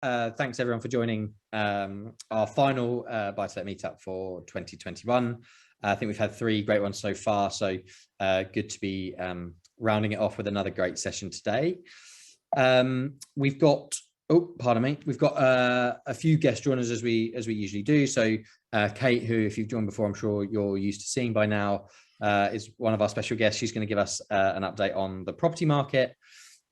Thanks everyone for joining our final Buy to Let Meetup for 2021. I think we've had 3 great ones so far, so good to be rounding it off with another great session today. We've got, we've got a few guest joiners as we usually do. So Kate, who if you've joined before, I'm sure you're used to seeing by now, is one of our special guests. She's going to give us an update on the property market.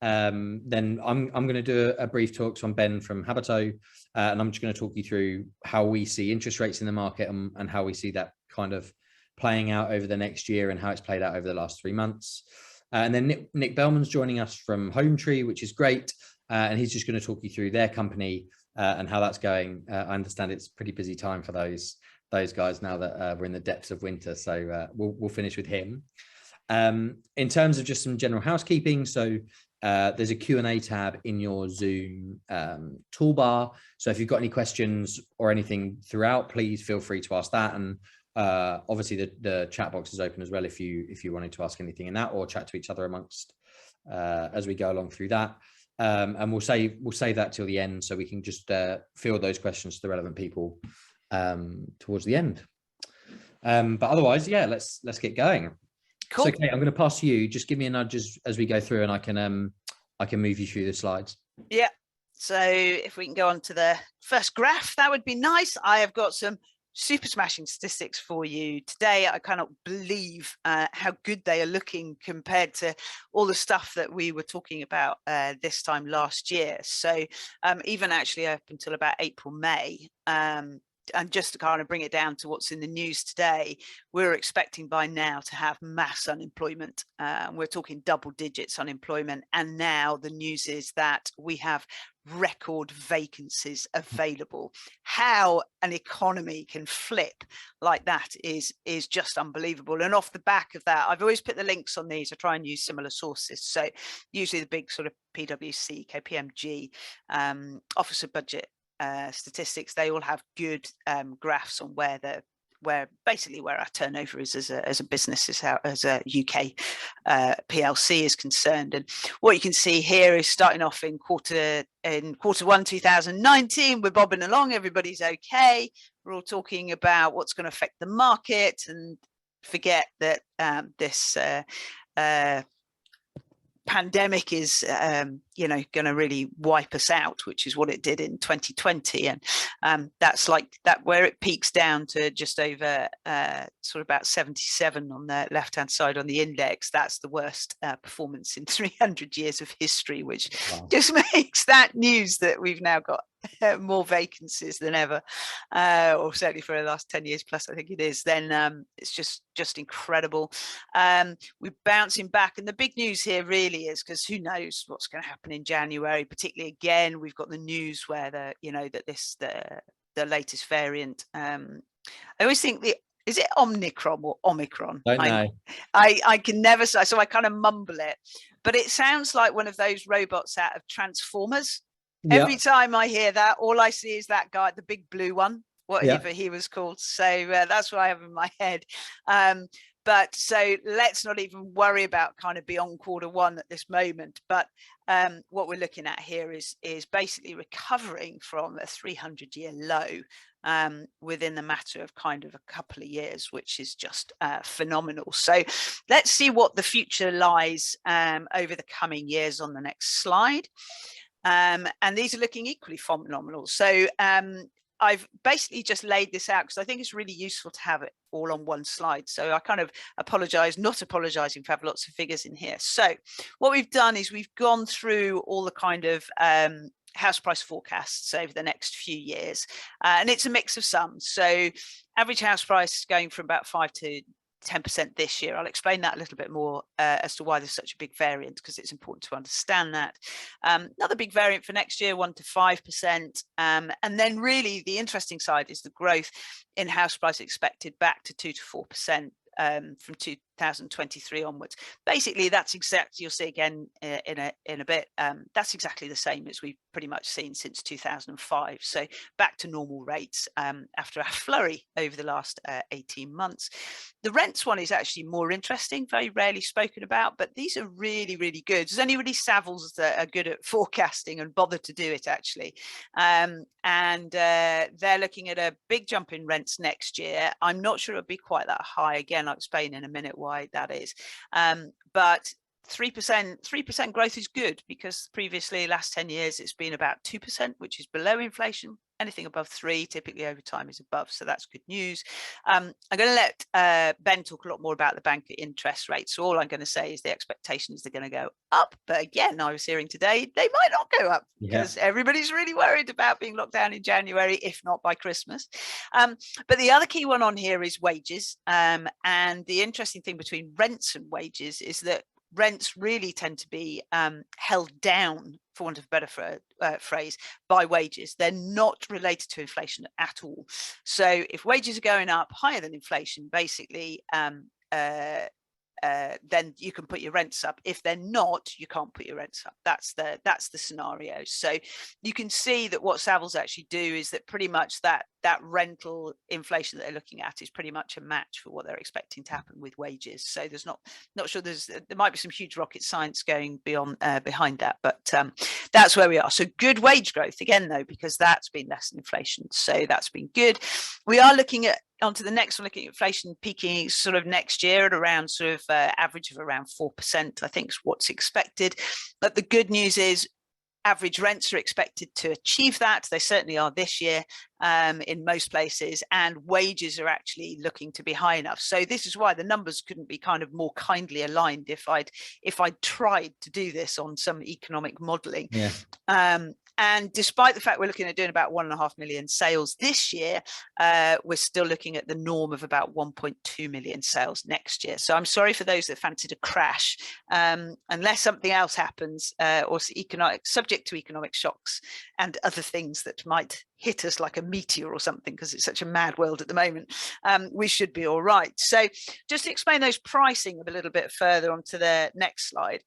Then I'm going to do a brief talk. So I'm Ben from Habito, and I'm just going to talk you through how we see interest rates in the market and how we see that kind of playing out over the next year and how it's played out over the last 3 months. And then Nick Bellman's joining us from Home Tree, which is great. And he's just going to talk you through their company and how that's going. I understand it's a pretty busy time for those guys now that we're in the depths of winter. So we'll finish with him. In terms of just some general housekeeping, so there's a Q&A tab in your Zoom toolbar. So if you've got any questions or anything throughout, please feel free to ask that. And obviously the chat box is open as well if you wanted to ask anything in that or chat to each other amongst as we go along through that. And we'll save that till the end so we can just field those questions to the relevant people towards the end. But otherwise, yeah, let's get going. Cool. So Kate, I'm going to pass to you. Just give me a nudge as we go through, and I can move you through the slides. Yeah. So if we can go on to the first graph, that would be nice. I have got some super smashing statistics for you today. I cannot believe how good they are looking compared to all the stuff that we were talking about this time last year. So even actually up until about April, May, and just to kind of bring it down to what's in the news today, we're expecting by now to have mass unemployment. We're talking double digits unemployment. And now the news is that we have record vacancies available. How an economy can flip like that is just unbelievable. And off the back of that, I've always put the links on these. I try and use similar sources. So usually the big sort of PwC, KPMG, Office of Budget statistics, they all have good graphs on where basically where our turnover is as a business, as a UK PLC is concerned. And what you can see here is starting off in quarter 1 2019, we're bobbing along, everybody's okay, we're all talking about what's going to affect the market and forget that this pandemic is going to really wipe us out, which is what it did in 2020. And that's like that, where it peaks down to just over sort of about 77 on the left hand side on the index. That's the worst performance in 300 years of history, which just makes that news that we've now got more vacancies than ever, or certainly for the last 10 years plus, I think it is, then it's just incredible. We're bouncing back, and the big news here really is, because who knows what's going to happen in January, particularly again we've got the news where the latest variant, I always think is it Omicron or Omicron? Don't know. I can never say, so I kind of mumble it, but it sounds like one of those robots out of Transformers. Yep. Every time I hear that, all I see is that guy, the big blue one, whatever he was called. So that's what I have in my head. But so let's not even worry about kind of beyond quarter 1 at this moment. But what we're looking at here is basically recovering from a 300-year low within the matter of kind of a couple of years, which is just phenomenal. So let's see what the future lies over the coming years on the next slide. And these are looking equally phenomenal. So I've basically just laid this out because I think it's really useful to have it all on one slide. So I kind of not apologizing for having lots of figures in here. So what we've done is we've gone through all the kind of house price forecasts over the next few years, and it's a mix of some. So average house price going from about 5 to 10% this year. I'll explain that a little bit more as to why there's such a big variant, because it's important to understand that. Another big variant for next year, 1 to 5%. And then really the interesting side is the growth in house price expected back to 2 to 4% from 2023 onwards. Basically, that's exactly, you'll see again in a bit, that's exactly the same as we've pretty much seen since 2005. So back to normal rates after a flurry over the last 18 months. The rents one is actually more interesting, very rarely spoken about, but these are really, really good. There's only really Savills that are good at forecasting and bother to do it, actually. They're looking at a big jump in rents next year. I'm not sure it'll be quite that high. Again, I'll explain in a minute why that is. But 3% growth is good, because previously, last 10 years, it's been about 2%, which is below inflation. Anything above 3, typically over time, is above. So that's good news. I'm going to let Ben talk a lot more about the bank interest rates. So all I'm going to say is the expectation is they're going to go up. But again, I was hearing today, they might not go up, because everybody's really worried about being locked down in January, if not by Christmas. But the other key one on here is wages. And the interesting thing between rents and wages is that rents really tend to be held down, for want of a better phrase, by wages. They're not related to inflation at all. So if wages are going up higher than inflation, basically, then you can put your rents up. If they're not, you can't put your rents up. That's the scenario. So you can see that what Savills actually do is that pretty much that rental inflation that they're looking at is pretty much a match for what they're expecting to happen with wages. So there's not sure there might be some huge rocket science going behind that, but that's where we are. So good wage growth again, though, because that's been less than inflation. So that's been good. We are looking at onto the next one, looking at inflation peaking sort of next year at around sort of average of around 4%, I think is what's expected. But the good news is average rents are expected to achieve that. They certainly are this year in most places, and wages are actually looking to be high enough. So this is why the numbers couldn't be kind of more kindly aligned if I'd tried to do this on some economic modeling. And despite the fact we're looking at doing about 1.5 million sales this year, we're still looking at the norm of about 1.2 million sales next year. So I'm sorry for those that fancied a crash, unless something else happens, or subject to economic shocks and other things that might hit us like a meteor or something, because it's such a mad world at the moment. We should be all right. So just to explain those pricing a little bit further onto the next slide.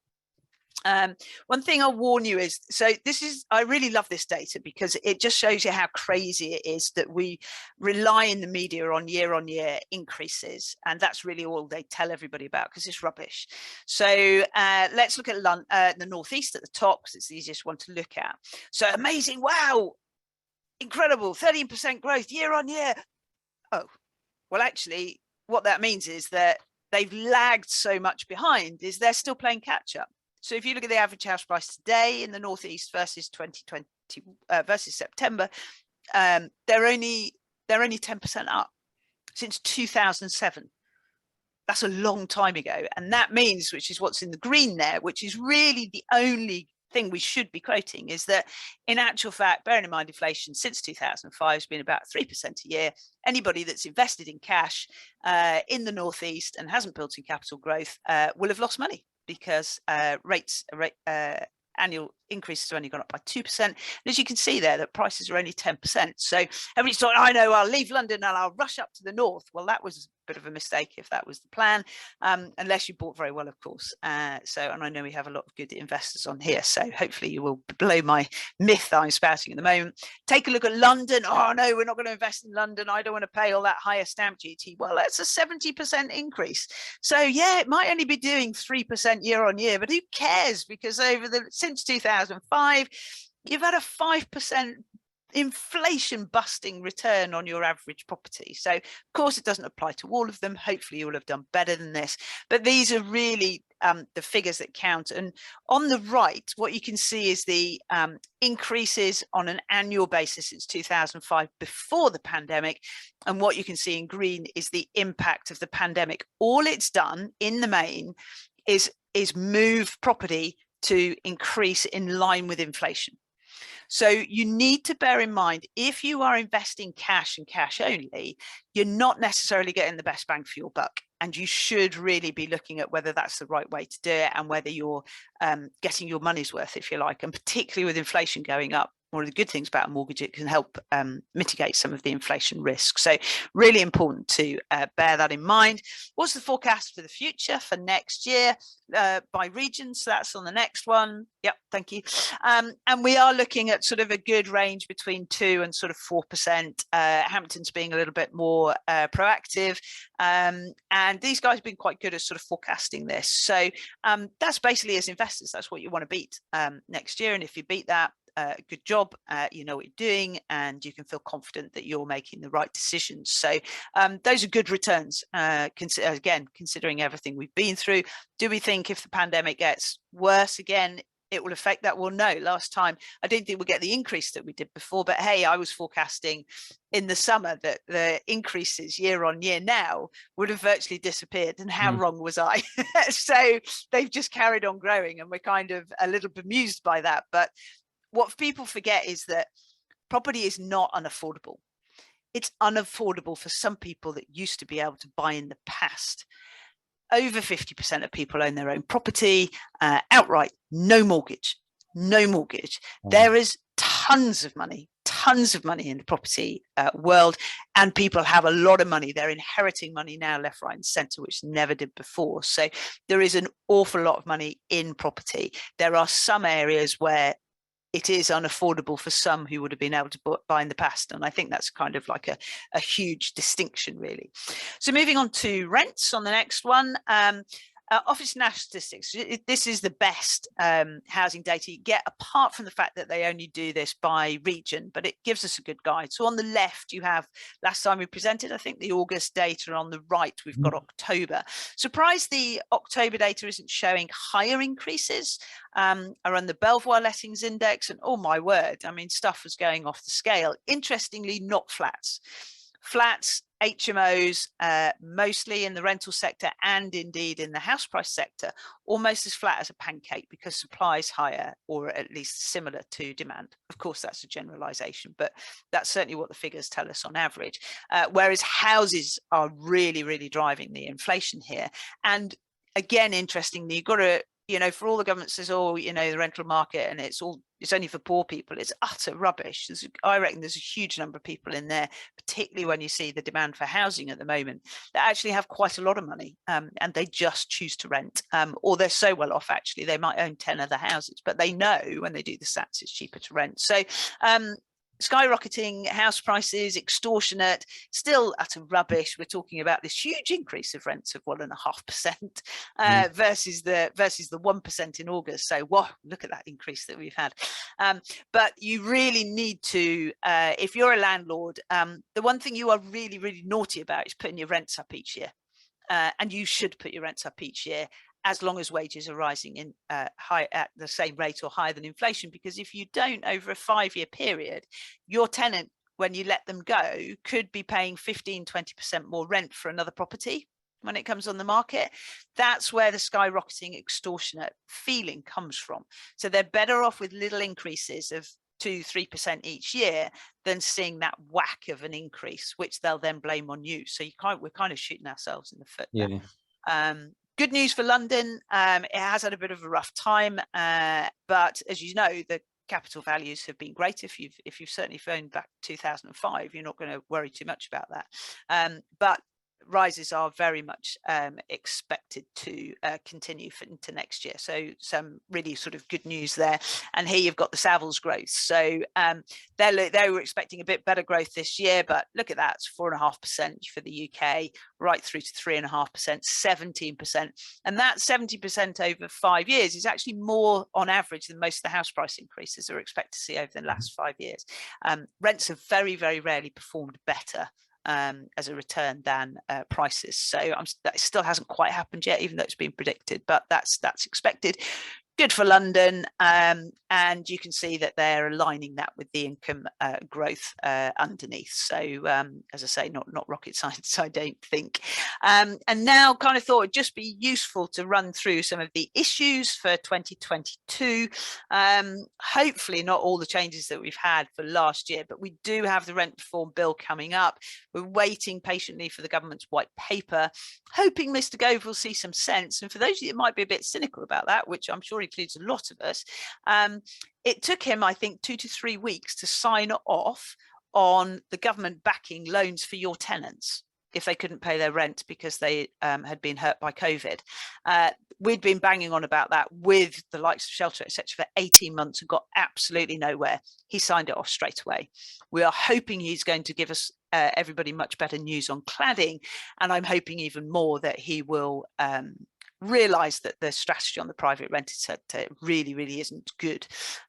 One thing I'll warn you is, I really love this data, because it just shows you how crazy it is that we rely in the media on year increases, and that's really all they tell everybody about, because it's rubbish. So let's look at the Northeast at the top, because it's the easiest one to look at. So amazing, wow, incredible, 13% growth year on year. Oh, well, actually, what that means is that they've lagged so much behind, is they're still playing catch up. So if you look at the average house price today in the Northeast versus 2020 versus September, they're only 10% up since 2007. That's a long time ago, and that means, which is what's in the green there, which is really the only thing we should be quoting, is that in actual fact, bearing in mind inflation since 2005 has been about 3% a year. Anybody that's invested in cash in the Northeast and hasn't built in capital growth will have lost money, because annual increases have only gone up by 2%. And as you can see there, that prices are only 10%. So everybody's thought, I know, I'll leave London and I'll rush up to the north. Well, that was a bit of a mistake if that was the plan, unless you bought very well, of course. And I know we have a lot of good investors on here, so hopefully you will blow my myth that I'm spouting at the moment. Take a look at London. Oh no, we're not going to invest in London. I don't want to pay all that higher stamp duty. Well, that's a 70% increase. So yeah, it might only be doing 3% year on year, but who cares? Because since 2005, you've had a 5% inflation busting return on your average property. So of course it doesn't apply to all of them. Hopefully you will have done better than this, but these are really the figures that count. And on the right, what you can see is the increases on an annual basis since 2005 before the pandemic, and what you can see in green is the impact of the pandemic. All it's done in the main is move property to increase in line with inflation. So you need to bear in mind, if you are investing cash and cash only, you're not necessarily getting the best bang for your buck. And you should really be looking at whether that's the right way to do it, and whether you're getting your money's worth, if you like. And particularly with inflation going up, one of the good things about a mortgage, it can help mitigate some of the inflation risk. So really important to bear that in mind. What's the forecast for the future for next year by region? So that's on the next one. Yep, thank you. And we are looking at sort of a good range between 2 and sort of 4%. Hampton's being a little bit more proactive. And these guys have been quite good at sort of forecasting this. So that's basically, as investors, that's what you want to beat next year. And if you beat that, good job, you know what you're doing, and you can feel confident that you're making the right decisions. So those are good returns, again, considering everything we've been through. Do we think if the pandemic gets worse again, it will affect that? Well, no. Last time, I didn't think we'd get the increase that we did before, but hey, I was forecasting in the summer that the increases year on year now would have virtually disappeared. And how wrong was I? So they've just carried on growing, and we're kind of a little bemused by that. But what people forget is that property is not unaffordable. It's unaffordable for some people that used to be able to buy in the past. Over 50% of people own their own property outright, no mortgage, no mortgage. There is tons of money in the property world, and people have a lot of money. They're inheriting money now, left, right, and centre, which never did before. So there is an awful lot of money in property. There are some areas where it is unaffordable for some who would have been able to buy in the past. And I think that's kind of like a huge distinction, really. So moving on to rents on the next one. Office National Statistics, this is the best housing data you get, apart from the fact that they only do this by region, but it gives us a good guide. So on the left, you have, last time we presented, I think, the August data. On the right, we've got October. Surprised the October data isn't showing higher increases around the Belvoir Lettings Index. And oh my word, I mean, stuff was going off the scale. Interestingly, not flats. Flats, HMOs, mostly in the rental sector and indeed in the house price sector, almost as flat as a pancake because supply is higher, or at least similar to demand. Of course, that's a generalization, but that's certainly what the figures tell us on average. Whereas houses are really, really driving the inflation here. And again, interestingly, you've got to, you know, for all the government says, oh, you know, the rental market and it's only for poor people. It's utter rubbish. I reckon there's a huge number of people in there, particularly when you see the demand for housing at the moment, that actually have quite a lot of money and they just choose to rent, or they're so well off, actually, they might own 10 other houses, but they know when they do the stats, it's cheaper to rent. So skyrocketing house prices, extortionate, still utter rubbish. We're talking about this huge increase of rents of 1.5% versus the 1% in August. So, whoa, look at that increase that we've had. But you really need to, if you're a landlord, the one thing you are really, really naughty about is putting your rents up each year. And you should put your rents up each year, as long as wages are rising in high at the same rate or higher than inflation. Because if you don't, over a 5-year period, your tenant, when you let them go, could be paying 15-20% more rent for another property when it comes on the market. That's where the skyrocketing extortionate feeling comes from. So they're better off with little increases of 2-3% each year than seeing that whack of an increase, which they'll then blame on you. So we're kind of shooting ourselves in the foot there. Good news for London. It has had a bit of a rough time, but as you know, the capital values have been great. If you've certainly phoned back 2005, you're not going to worry too much about that. But rises are very much expected to continue into next year. So some really sort of good news there. And here you've got the Savills growth. So they were expecting a bit better growth this year, but look at that, it's 4.5% for the UK, right through to 3.5%, 17%. And that 70% over 5 years is actually more on average than most of the house price increases are expected to see over the last 5 years. Rents have very, very rarely performed better as a return than prices. So that still hasn't quite happened yet, even though it's been predicted, but that's expected. Good for London, and you can see that they're aligning that with the income growth underneath. So as I say, not rocket science, I don't think. And now kind of thought it'd just be useful to run through some of the issues for 2022. Hopefully not all the changes that we've had for last year, but we do have the rent reform bill coming up. We're waiting patiently for the government's white paper, hoping Mr. Gove will see some sense. And for those of you that might be a bit cynical about that, which I'm sure sure includes a lot of us, it took him, I think, 2 to 3 weeks to sign off on the government backing loans for your tenants if they couldn't pay their rent because they had been hurt by COVID. We'd been banging on about that with the likes of Shelter, etc., for 18 months and got absolutely nowhere. He signed it off straight away. We are hoping he's going to give us everybody much better news on cladding, and I'm hoping even more that he will realise that the strategy on the private rented sector really isn't good.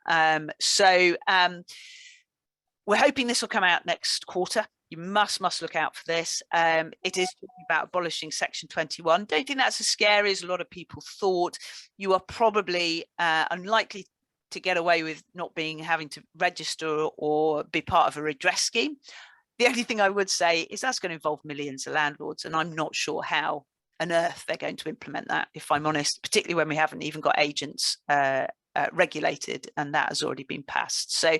We're hoping this will come out next quarter. You must look out for this. It is talking about abolishing Section 21. Don't think that's as scary as a lot of people thought. You are probably unlikely to get away with not having to register or be part of a redress scheme. The only thing I would say is that's going to involve millions of landlords, and I'm not sure how on earth they're going to implement that, if I'm honest, particularly when we haven't even got agents regulated, and that has already been passed. So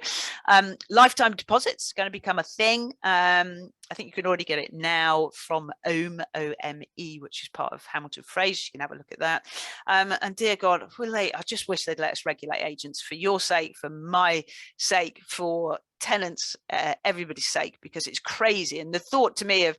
lifetime deposits going to become a thing. I think you can already get it now from OME, which is part of Hamilton Fraser. You can have a look at that. And dear God, I just wish they'd let us regulate agents for your sake, for my sake, for tenants, everybody's sake, because it's crazy. And the thought to me of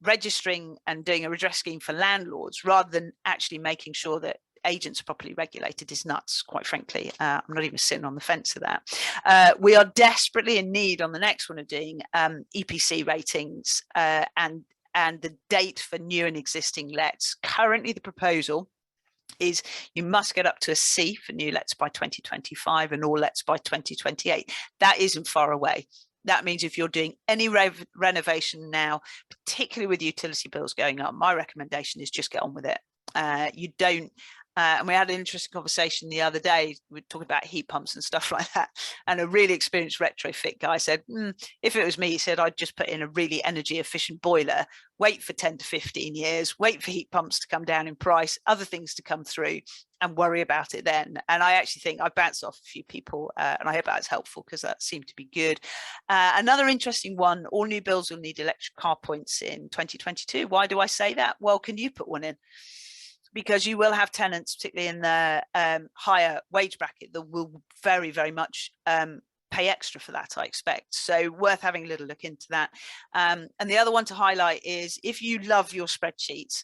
registering and doing a redress scheme for landlords rather than actually making sure that agents are properly regulated is nuts, quite frankly. I'm not even sitting on the fence of that. We are desperately in need on the next one of doing EPC ratings and the date for new and existing lets. Currently, the proposal is you must get up to a C for new lets by 2025 and all lets by 2028. That isn't far away. That means if you're doing any renovation now, particularly with utility bills going up, my recommendation is just get on with it. You don't, and we had an interesting conversation the other day. We were talking about heat pumps and stuff like that. And a really experienced retrofit guy said, if it was me, he said, I'd just put in a really energy efficient boiler, wait for 10 to 15 years, wait for heat pumps to come down in price, other things to come through, and worry about it then. And I actually think I bounced off a few people, and I hope that's helpful because that seemed to be good. Another interesting one, all new builds will need electric car points in 2022. Why do I say that? Well, can you put one in? Because you will have tenants, particularly in the higher wage bracket, that will very much pay extra for that, I expect. So worth having a little look into that. And the other one to highlight is if you love your spreadsheets,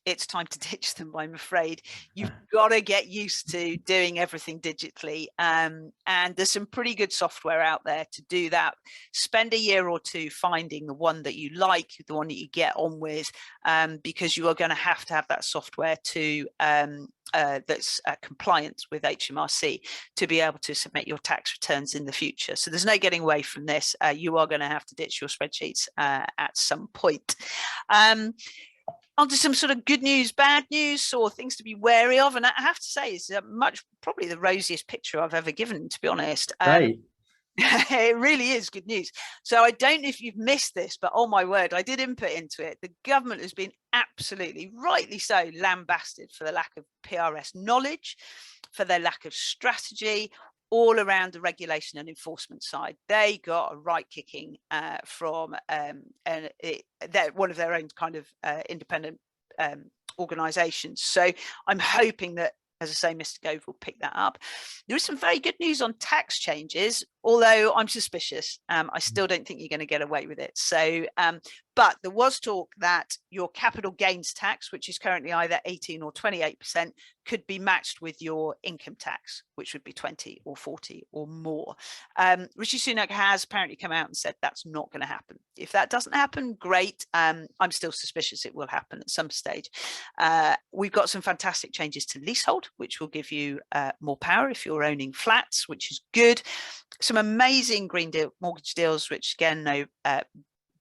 it's time to ditch them, I'm afraid. You've got to get used to doing everything digitally. And there's some pretty good software out there to do that. Spend a year or two finding the one that you like, the one that you get on with, because you are going to have that software to that's compliant with HMRC to be able to submit your tax returns in the future. So there's no getting away from this. You are going to have to ditch your spreadsheets at some point. Onto some sort of good news, bad news, or things to be wary of. And I have to say, it's probably the rosiest picture I've ever given, to be honest. Right. It really is good news. So I don't know if you've missed this, but oh my word, I did input into it. The government has been absolutely, rightly so, lambasted for the lack of PRS knowledge, for their lack of strategy, all around the regulation and enforcement side. They got a right kicking from one of their own kind of independent organisations. So I'm hoping that, as I say, Mr. Gove will pick that up. There is some very good news on tax changes, although I'm suspicious. I still don't think you're going to get away with it. So, but there was talk that your capital gains tax, which is currently either 18 or 28%, could be matched with your income tax, which would be 20 or 40 or more. Rishi Sunak has apparently come out and said that's not going to happen. If that doesn't happen, great. I'm still suspicious it will happen at some stage. We've got some fantastic changes to leasehold, which will give you more power if you're owning flats, which is good. Some amazing green mortgage deals, which again, no,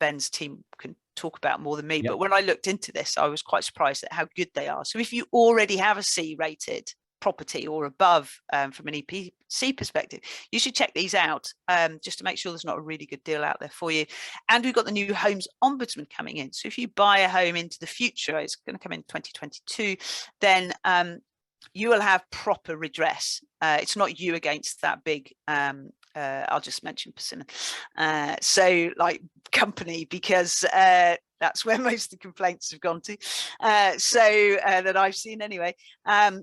Ben's team can talk about more than me. Yep. But when I looked into this, I was quite surprised at how good they are. So if you already have a C-rated property or above from an EPC perspective, you should check these out just to make sure there's not a really good deal out there for you. And we've got the new Homes Ombudsman coming in. So if you buy a home into the future, it's going to come in 2022, then you will have proper redress. It's not you against that big I'll just mention Persimmon. So like company, because That's where most of the complaints have gone to. That I've seen anyway.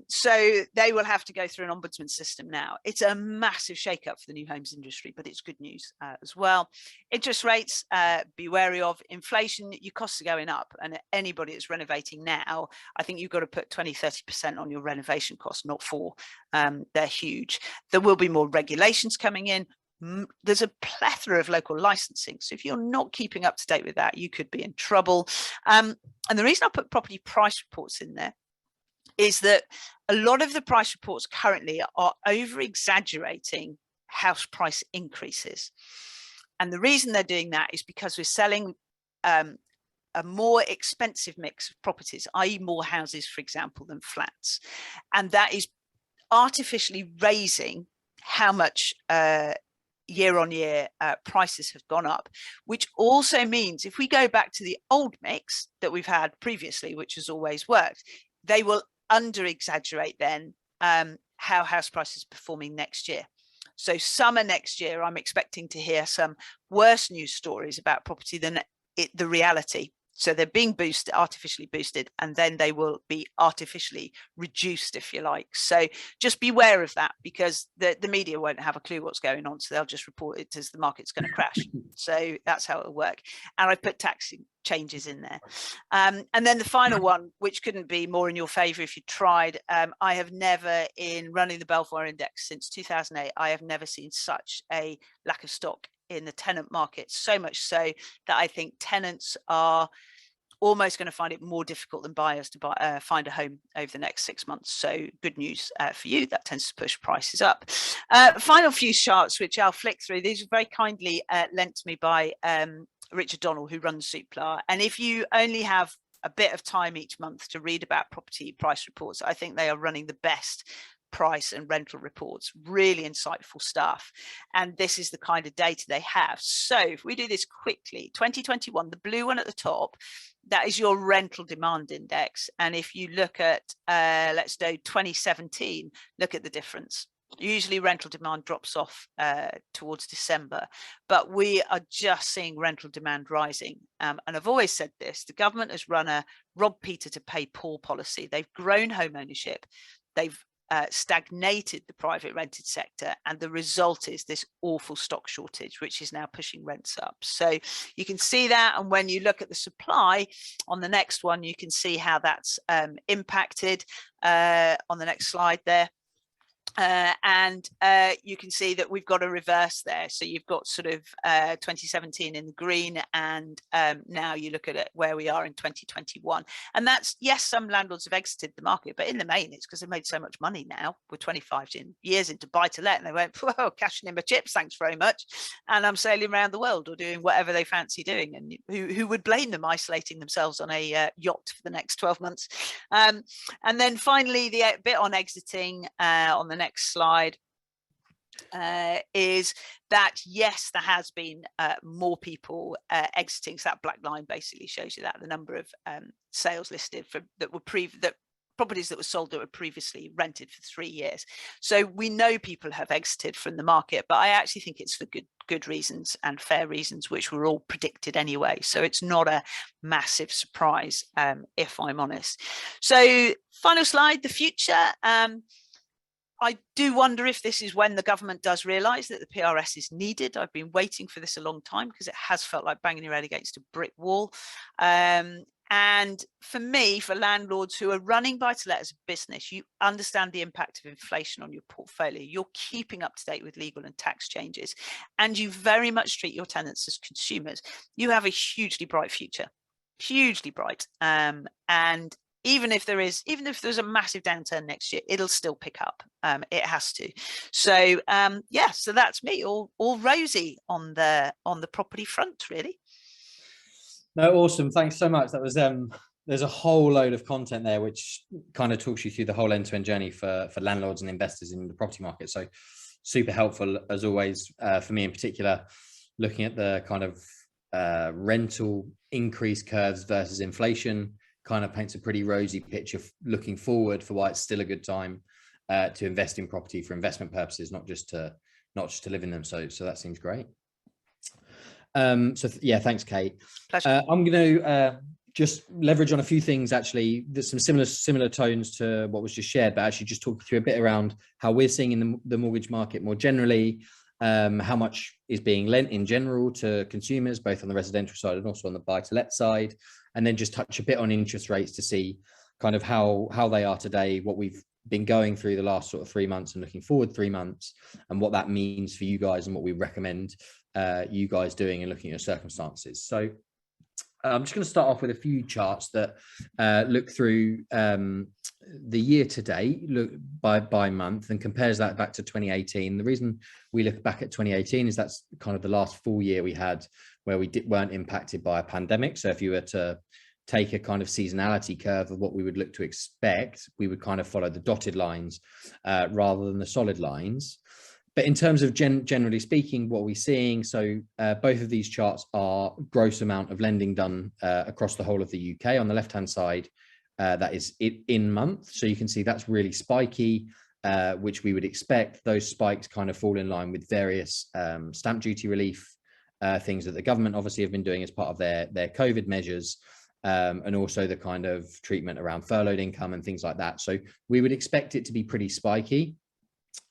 So they will have to go through an ombudsman system now. It's a massive shake-up for the new homes industry, but it's good news as well. Interest rates, be wary of. Inflation, your costs are going up, and anybody that's renovating now, I think you've got to put 20-30% on your renovation costs, not 4. They're huge. There will be more regulations coming in. There's a plethora of local licensing, so if you're not keeping up to date with that, you could be in trouble. And the reason I put property price reports in there is that a lot of the price reports currently are over exaggerating house price increases, and the reason they're doing that is because we're selling a more expensive mix of properties, i.e. more houses, for example, than flats, and that is artificially raising how much year on year prices have gone up, which also means if we go back to the old mix that we've had previously, which has always worked, they will under exaggerate then how house prices are performing next year. So summer next year, I'm expecting to hear some worse news stories about property than the reality. So they're being boosted, artificially boosted, and then they will be artificially reduced, if you like. So just beware of that, because the media won't have a clue what's going on. So they'll just report it as the market's going to crash. So that's how it'll work. And I put tax changes in there. And then the final one, which couldn't be more in your favor if you tried. I have never, in running the Belvoir Index since 2008, I have never seen such a lack of stock in the tenant market, so much so that I think tenants are almost going to find it more difficult than buyers to find a home over the next 6 months. So good news for you. That tends to push prices up. Final few charts, which I'll flick through. These are very kindly lent to me by Richard Donnell, who runs Zoopla. And if you only have a bit of time each month to read about property price reports, I think they are running the best price and rental reports. Really insightful stuff, and this is the kind of data they have. So if we do this quickly, 2021, the blue one at the top, that is your rental demand index. And if you look at let's do 2017, look at the difference. Usually rental demand drops off towards December, but we are just seeing rental demand rising. And I've always said this, the government has run a rob Peter to pay Paul policy. They've grown home ownership, they've stagnated the private rented sector, and the result is this awful stock shortage, which is now pushing rents up. So you can see that, and when you look at the supply on the next one, you can see how that's impacted on the next slide there. And you can see that we've got a reverse there. So you've got sort of 2017 in the green, and now you look at it where we are in 2021. And that's, yes, some landlords have exited the market, but in the main, it's because they've made so much money now. We're 25 years into buy to let, and they went, whoa, cashing in my chips, thanks very much. And I'm sailing around the world or doing whatever they fancy doing. And who would blame them isolating themselves on a yacht for the next 12 months? And then finally, the bit on exiting on the next slide is that, yes, there has been more people exiting. So that black line basically shows you that the number of sales listed for that properties that were sold that were previously rented for 3 years. So we know people have exited from the market, but I actually think it's for good reasons and fair reasons, which were all predicted anyway. So it's not a massive surprise, if I'm honest. So final slide, the future. I do wonder if this is when the government does realise that the PRS is needed. I've been waiting for this a long time, because it has felt like banging your head against a brick wall. And for me, for landlords who are running buy-to-let as a business, you understand the impact of inflation on your portfolio. You're keeping up to date with legal and tax changes, and you very much treat your tenants as consumers. You have a hugely bright future, hugely bright. And even if there's a massive downturn next year, it'll still pick up. It has to. So yeah, so that's me, all rosy on the property front, really. No, awesome. Thanks so much. That was there's a whole load of content there which kind of talks you through the whole end-to-end journey for landlords and investors in the property market. So super helpful as always, for me in particular, looking at the kind of rental increase curves versus inflation. Kind of paints a pretty rosy picture looking forward for why it's still a good time to invest in property for investment purposes, not just to live in them. So that seems great. So yeah, thanks, Kate. Pleasure. I'm going to just leverage on a few things. Actually, there's some similar tones to what was just shared, but actually just talk through a bit around how we're seeing in the mortgage market more generally, how much is being lent in general to consumers, both on the residential side and also on the buy-to-let side, and then just touch a bit on interest rates to see kind of how they are today, what we've been going through the last sort of 3 months and looking forward 3 months, and what that means for you guys and what we recommend you guys doing and looking at your circumstances. So I'm just going to start off with a few charts that look through the year to date, look by month, and compares that back to 2018. The reason we look back at 2018 is that's kind of the last full year we had where we weren't impacted by a pandemic. So if you were to take a kind of seasonality curve of what we would look to expect, we would kind of follow the dotted lines rather than the solid lines. But in terms of generally speaking, what we're seeing, so both of these charts are gross amount of lending done across the whole of the UK. On the left-hand side, that is in month. So you can see that's really spiky, which we would expect. Those spikes kind of fall in line with various stamp duty relief things that the government obviously have been doing as part of their COVID measures, and also the kind of treatment around furloughed income and things like that. So we would expect it to be pretty spiky.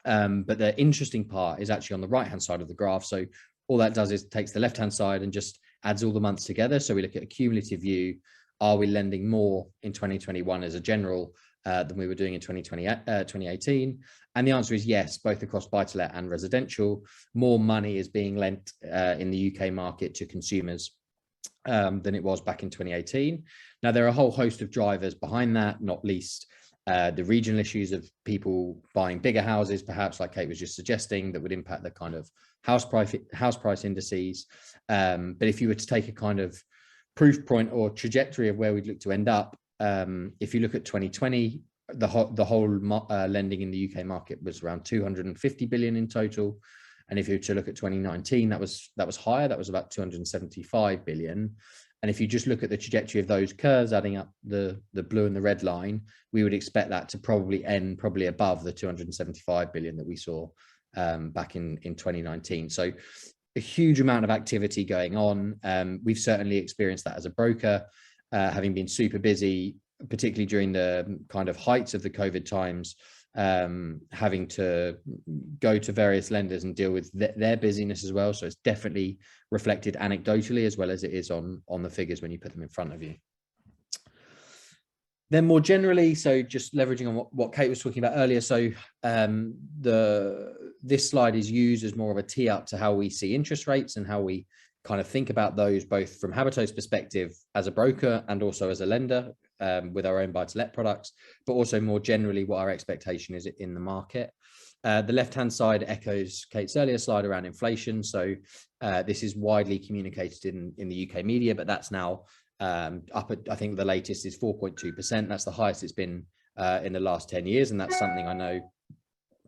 But the interesting part is actually on the right hand side of the graph. So all that does is takes the left hand side and just adds all the months together. So we look at a cumulative view. Are we lending more in 2021 as a general than we were doing in 2018? And the answer is yes, both across buy-to-let and residential. More money is being lent in the UK market to consumers than it was back in 2018. Now, there are a whole host of drivers behind that, not least the regional issues of people buying bigger houses, perhaps like Kate was just suggesting, that would impact the kind of house price indices. But if you were to take a kind of proof point or trajectory of where we'd look to end up, if you look at 2020, the whole lending in the UK market was around 250 billion in total. And if you were to look at 2019, that was higher. That was about 275 billion. And if you just look at the trajectory of those curves, adding up the blue and the red line, we would expect that to probably end above the 275 billion that we saw back in 2019. So a huge amount of activity going on. We've certainly experienced that as a broker, having been super busy, particularly during the kind of heights of the COVID times, having to go to various lenders and deal with their busyness as well. So it's definitely reflected anecdotally as well as it is on the figures when you put them in front of you. Then more generally, so just leveraging on what Kate was talking about earlier. So this slide is used as more of a tee up to how we see interest rates and how we kind of think about those, both from Habito's perspective as a broker and also as a lender with our own buy-to-let products, but also more generally what our expectation is in the market. The left-hand side echoes Kate's earlier slide around inflation. So this is widely communicated in the UK media, but that's now up at, I think the latest is 4.2%. That's the highest it's been in the last 10 years. And that's something I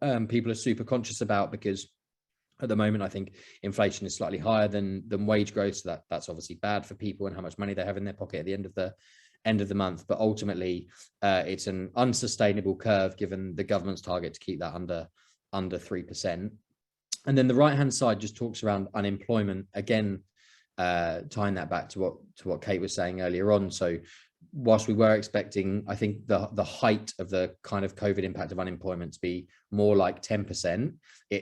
know people are super conscious about, because at the moment, I think inflation is slightly higher than wage growth. So that's obviously bad for people and how much money they have in their pocket at the end of the month. But ultimately, it's an unsustainable curve given the government's target to keep that under 3%. And then the right-hand side just talks around unemployment, again, tying that back to what Kate was saying earlier on. So whilst we were expecting, I think the height of the kind of COVID impact of unemployment to be more like 10%,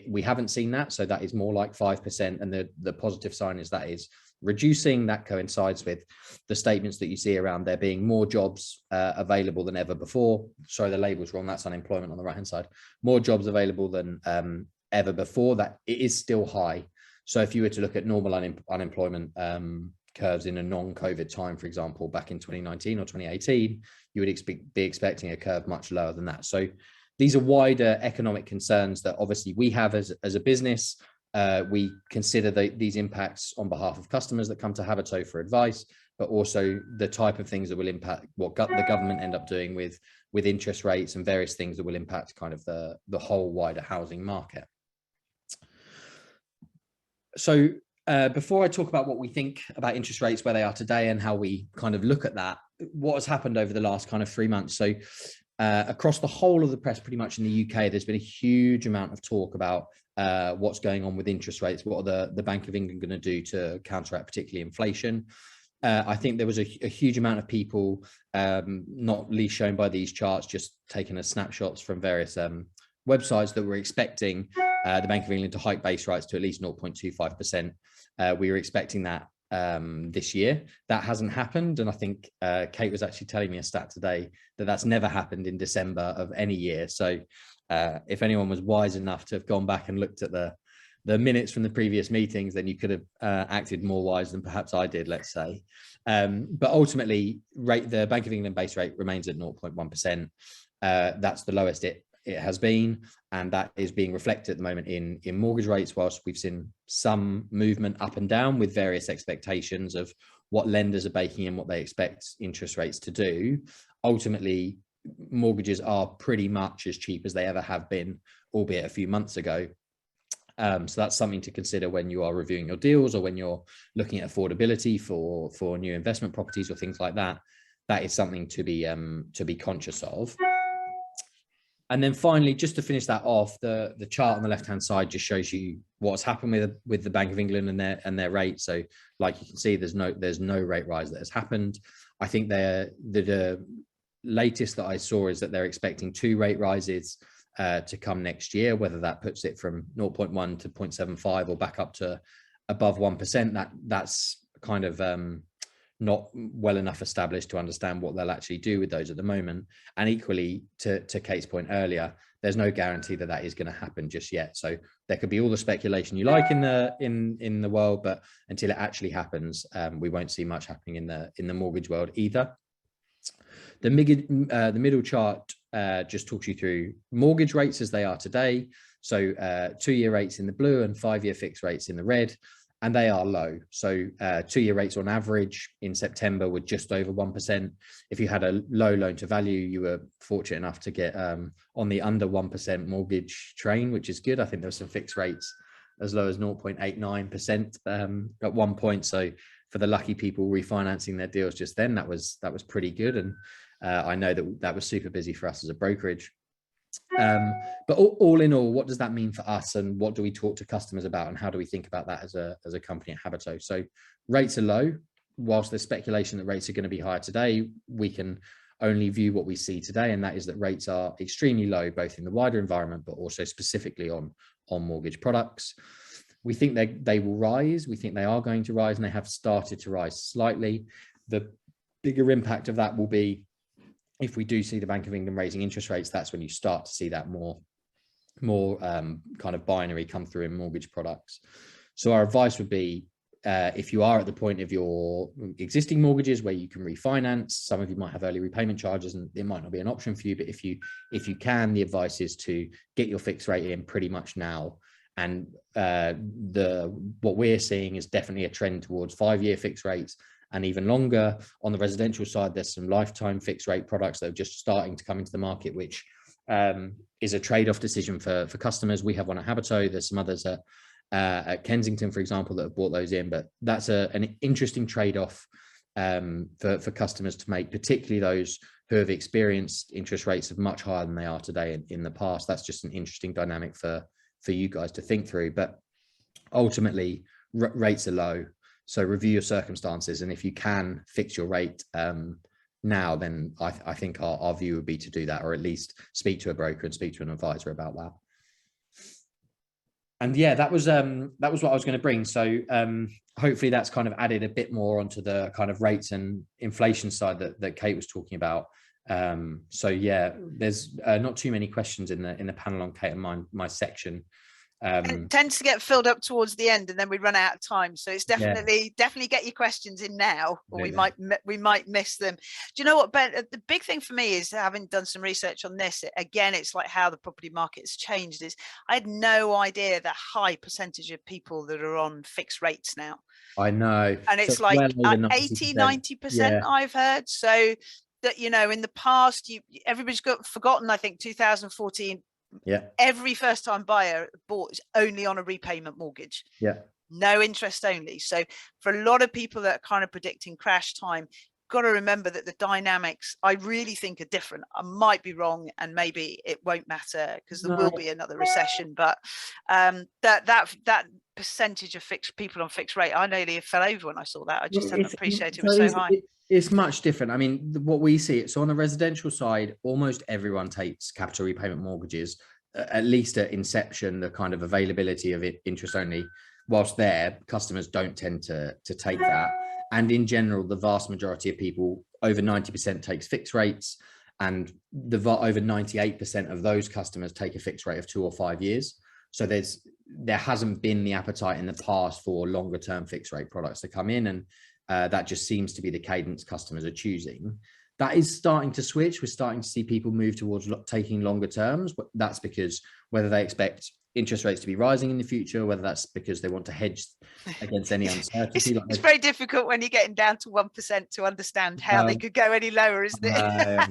we haven't seen that. So that is more like 5%. And the positive sign is that is reducing. That coincides with the statements that you see around there being more jobs available than ever before. Sorry, the label's wrong. That's unemployment on the right-hand side. More jobs available than ever before. That it is still high. So if you were to look at normal unemployment curves in a non-COVID time, for example, back in 2019 or 2018, you would be expecting a curve much lower than that. So these are wider economic concerns that obviously we have as a business. We consider these impacts on behalf of customers that come to Habito for advice, but also the type of things that will impact what the government end up doing with interest rates and various things that will impact kind of the whole wider housing market. So before I talk about what we think about interest rates, where they are today and how we kind of look at that, what has happened over the last kind of 3 months. So across the whole of the press, pretty much in the UK, there's been a huge amount of talk about what's going on with interest rates, what are the Bank of England going to do to counteract particularly inflation. I think there was a huge amount of people, not least shown by these charts, just taking as snapshots from various websites, that were expecting the Bank of England to hike base rates to at least 0.25%. We were expecting that this year. That hasn't happened, and I think Kate was actually telling me a stat today that that's never happened in December of any year. So if anyone was wise enough to have gone back and looked at the minutes from the previous meetings, then you could have acted more wise than perhaps I did, let's say. But ultimately, the Bank of England base rate remains at 0.1%. That's the lowest it has been, and that is being reflected at the moment in mortgage rates, whilst we've seen some movement up and down with various expectations of what lenders are baking in, what they expect interest rates to do. Ultimately, mortgages are pretty much as cheap as they ever have been, albeit a few months ago. So that's something to consider when you are reviewing your deals, or when you're looking at affordability for new investment properties or things like that. That is something to be conscious of. And then finally, just to finish that off, the chart on the left hand side just shows you what's happened with the Bank of England and their rate. So like you can see, there's no rate rise that has happened. I think the latest that I saw is that they're expecting 2 rate rises to come next year. Whether that puts it from 0.1 to 0.75 or back up to above 1%, that's kind of not well enough established to understand what they'll actually do with those at the moment. And equally, to Kate's point earlier, there's no guarantee that that is going to happen just yet. So there could be all the speculation you like in the world, but until it actually happens, we won't see much happening in the mortgage world either. The middle chart just talks you through mortgage rates as they are today. So 2-year rates in the blue and 5-year fixed rates in the red, and they are low. So 2-year rates on average in September were just over 1%. If you had a low loan to value, you were fortunate enough to get on the under 1% mortgage train, which is good. I think there were some fixed rates as low as 0.89% at one point. So for the lucky people refinancing their deals just then, that was pretty good. And I know that was super busy for us as a brokerage. But all in all, what does that mean for us, and what do we talk to customers about, and how do we think about that as a company at Habito? So rates are low. Whilst there's speculation that rates are going to be higher today, we can only view what we see today, and that is that rates are extremely low, both in the wider environment, but also specifically on mortgage products. We think they will rise. We think they are going to rise, and they have started to rise slightly. The bigger impact of that will be if we do see the Bank of England raising interest rates. That's when you start to see that more kind of binary come through in mortgage products. So our advice would be, if you are at the point of your existing mortgages where you can refinance, some of you might have early repayment charges and it might not be an option for you, but if you can, the advice is to get your fixed rate in pretty much now. And what we're seeing is definitely a trend towards 5-year fixed rates, and even longer. On the residential side, there's some lifetime fixed rate products that are just starting to come into the market, which is a trade-off decision for customers. We have one at Habito. There's some others at Kensington, for example, that have bought those in, but that's an interesting trade-off for customers to make, particularly those who have experienced interest rates of much higher than they are today in the past. That's just an interesting dynamic for you guys to think through. But ultimately, rates are low. So review your circumstances, and if you can fix your rate now, then I think our view would be to do that, or at least speak to a broker and speak to an advisor about that. And yeah, that was what I was going to bring. So hopefully that's kind of added a bit more onto the kind of rates and inflation side that Kate was talking about. So yeah, there's not too many questions in the panel on Kate and my section. It tends to get filled up towards the end, and then we run out of time. So it's definitely get your questions in now, or we might miss them. Do you know what, Ben? The big thing for me is, having done some research on this, again, it's like how the property market has changed. Is I had no idea the high percentage of people that are on fixed rates now. I know, and it's so like 80-90%. I've heard. So that, you know, in the past, everybody's got forgotten. I think 2014. Yeah. Every first time buyer bought is only on a repayment mortgage. Yeah. No interest only. So for a lot of people that are kind of predicting crash time, got to remember that the dynamics, I really think, are different. I might be wrong, and maybe it won't matter because there will be another recession. But that percentage of fixed people on fixed rate, I nearly fell over when I saw that. I just hadn't appreciated it was so high. It's much different. I mean, what we see, so on the residential side, almost everyone takes capital repayment mortgages, at least at inception. The kind of availability of it interest only, whilst there, customers don't tend to take that. And in general, the vast majority of people, over 90%, takes fixed rates, and over 98% of those customers take a fixed rate of 2 or 5 years. So there hasn't been the appetite in the past for longer term fixed rate products to come in, and that just seems to be the cadence customers are choosing. That is starting to switch. We're starting to see people move towards taking longer terms, but that's because whether they expect interest rates to be rising in the future, whether that's because they want to hedge against any uncertainty. It's very difficult when you're getting down to 1% to understand how they could go any lower, isn't it? I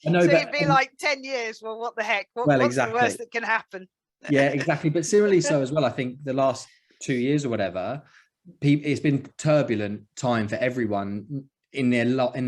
know, so it'd be like 10 years. Well, what the heck? What's the worst that can happen? Yeah, exactly. But similarly so as well, I think the last 2 years or whatever, it's been turbulent time for everyone in their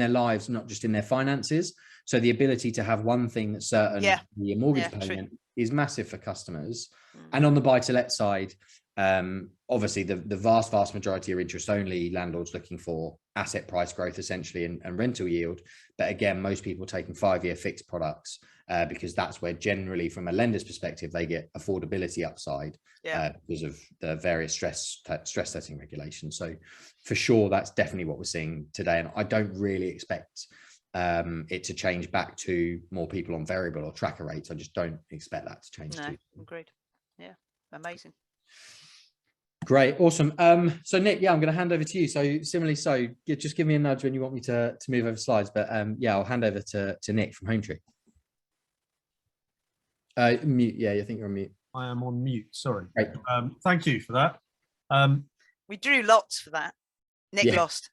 lives, not just in their finances. So the ability to have one thing that's certain, your mortgage payment, is massive for customers. And on the buy-to-let side, obviously the vast majority are interest only landlords looking for asset price growth essentially, and rental yield. But again, most people taking 5-year fixed products because that's where generally from a lender's perspective they get affordability upside because of the various stress testing regulations. So for sure, that's definitely what we're seeing today, and I don't really expect it to change back to more people on variable or tracker rates. I just don't expect that to change. No, agreed. Yeah, amazing. Great, awesome. So Nick, I'm going to hand over to you. So similarly, just give me a nudge when you want me to move over slides. But I'll hand over to Nick from HomeTree. Mute. Yeah, I think you're on mute. I am on mute. Sorry. Great. Thank you for that. We drew lots for that. Nick lost.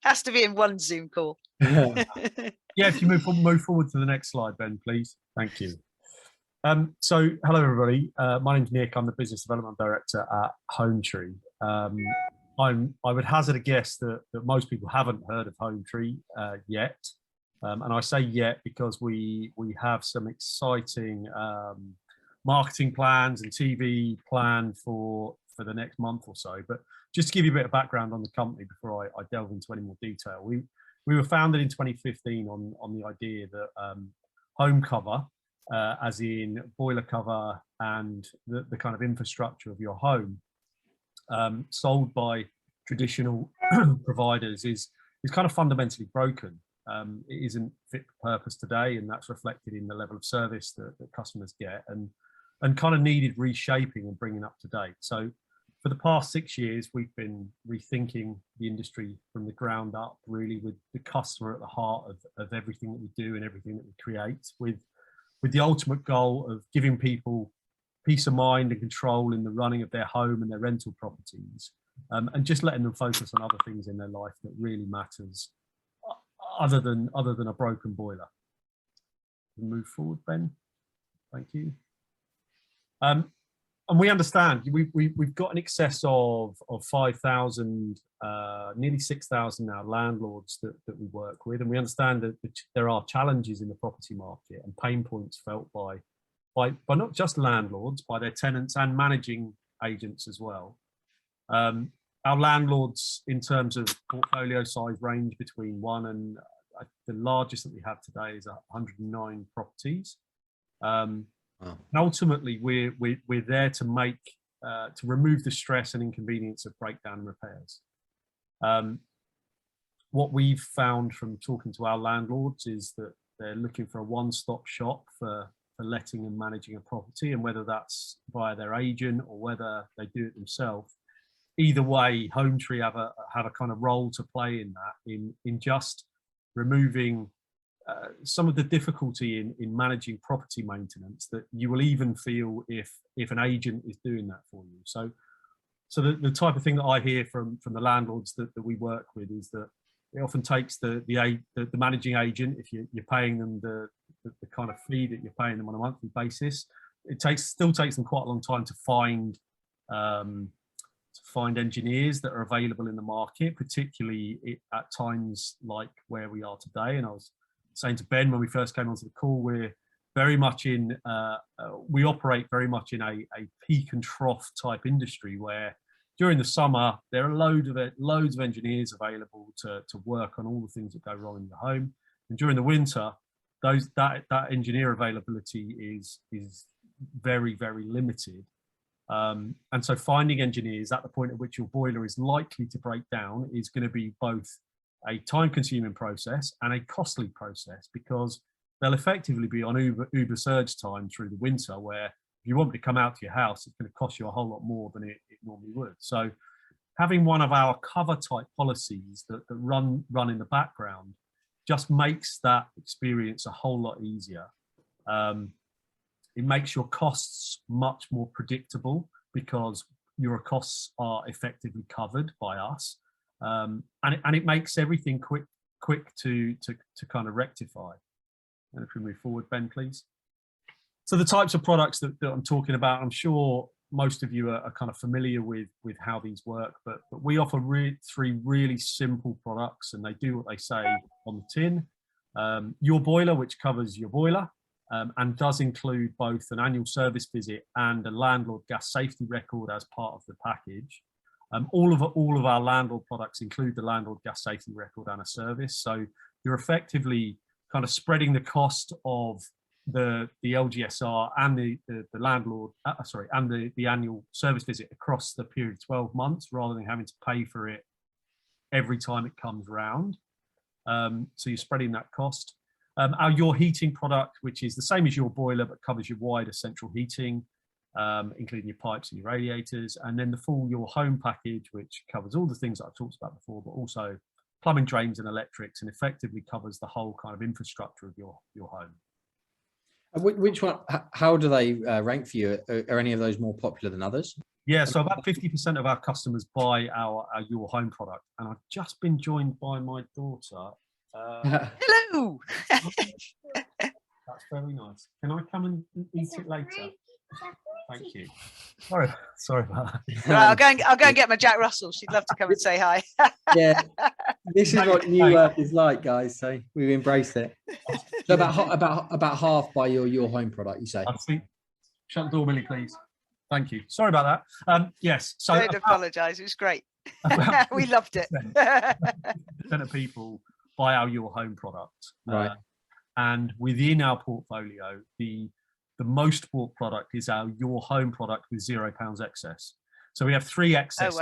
Has to be in one Zoom call. If you move forward to the next slide, Ben, please. Thank you. So hello, everybody. My name's Nick. I'm the Business Development Director at HomeTree. I would hazard a guess that most people haven't heard of HomeTree yet. And I say yet because we have some exciting marketing plans and TV plan for the next month or so. But just to give you a bit of background on the company before I delve into any more detail, we were founded in 2015 on the idea that home cover, as in boiler cover and the kind of infrastructure of your home, sold by traditional providers is kind of fundamentally broken. It isn't fit for purpose today, and that's reflected in the level of service that customers get, and kind of needed reshaping and bringing up to date. So for the past 6 years, we've been rethinking the industry from the ground up, really with the customer at the heart of everything that we do and everything that we create, with the ultimate goal of giving people peace of mind and control in the running of their home and their rental properties, and just letting them focus on other things in their life that really matters, other than a broken boiler. Move forward, Ben. Thank you. And we understand we've got an excess of 5,000, nearly 6,000 now landlords that we work with, and we understand that there are challenges in the property market and pain points felt by not just landlords, by their tenants and managing agents as well. Our landlords, in terms of portfolio size, range between 1 and the largest that we have today is 109 properties. And ultimately, we're there to remove the stress and inconvenience of breakdown and repairs. What we've found from talking to our landlords is that they're looking for a one-stop shop for letting and managing a property, and whether that's via their agent or whether they do it themselves. Either way, HomeTree have a kind of role to play in that, in just removing some of the difficulty in managing property maintenance that you will even feel if an agent is doing that for you. So the type of thing that I hear from the landlords that we work with is that it often takes the managing agent, if you're paying them the kind of fee that you're paying them on a monthly basis, still takes them quite a long time to find find engineers that are available in the market, particularly at times like where we are today. And I was saying to Ben when we first came onto the call, we're very much in, we operate very much in a peak and trough type industry where during the summer, there are loads of engineers available to work on all the things that go wrong in your home. And during the winter, that engineer availability is very, very limited. And so finding engineers at the point at which your boiler is likely to break down is going to be both a time-consuming process and a costly process, because they'll effectively be on Uber surge time through the winter, where if you want me to come out to your house, it's going to cost you a whole lot more than it normally would. So having one of our cover type policies that run in the background just makes that experience a whole lot easier. It makes your costs much more predictable because your costs are effectively covered by us, and it makes everything quick to kind of rectify. And if we move forward, Ben, please. So the types of products that I'm talking about, I'm sure most of you are kind of familiar with how these work, but we offer three really simple products, and they do what they say on the tin. Your boiler, which covers your boiler, and does include both an annual service visit and a landlord gas safety record as part of the package. All of our landlord products include the landlord gas safety record and a service, so you're effectively kind of spreading the cost of the LGSR and the landlord, and the annual service visit across the period of 12 months, rather than having to pay for it every time it comes round. So you're spreading that cost. Our Your Heating product, which is the same as your boiler but covers your wider central heating, including your pipes and your radiators, and then the full Your Home package, which covers all the things that I've talked about before, but also plumbing, drains and electrics, and effectively covers the whole kind of infrastructure of your home. Which one, how do they rank for you? Are any of those more popular than others? Yeah, so about 50% of our customers buy our Your Home product, and I've just been joined by my daughter. Hello. That's very nice. Can I come and eat it later? Thank you. Sorry about that. Right, I'll go and get my Jack Russell. She'd love to come and say hi. Yeah, this is what new work is like, guys. So we've embraced it. So about half by your home product, you say? Shut the door, Millie, please. Thank you. Sorry about that. Yes. So don't apologise. It was great. We loved it. 50% of people buy our Your Home product, right? And within our portfolio, the most bought product is our Your Home product with £0 excess. So we have 3 excess